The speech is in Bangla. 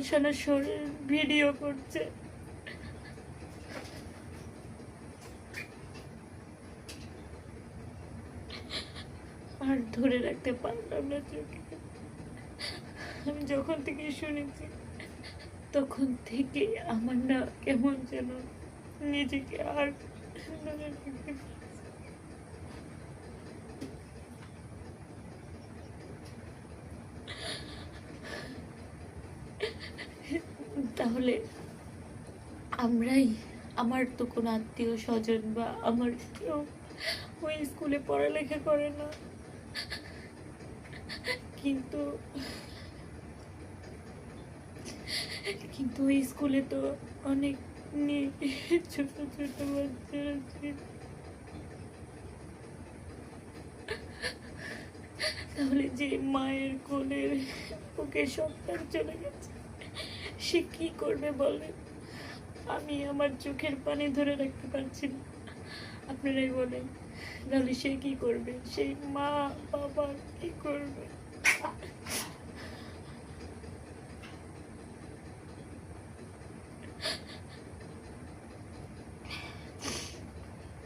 সারা শরীর ভিডিও করছে। আর ধরে রাখতে পারলাম না চোখে। আমি যখন থেকে শুনেছি তখন থেকে আমার না কেমন যেন নিজেকে আর ধরে রাখতে পারছি। তাহলে আমার তো কোনো আত্মীয় স্বজন বা আমার কেউ ওই স্কুলে পড়ালেখা করে না, কিন্তু কিন্তু ওই স্কুলে তো অনেক ছোট ছোট বাচ্চারা ছিল। তাহলে যে মায়ের কোলের ওকে সন্তান চলে গেছে, সে কি করবে বলেন? আমি আমার চোখের পানি ধরে রাখতে পারছি না। আপনারাই বলেন, তাহলে সে কি করবে? সেই মা বাবা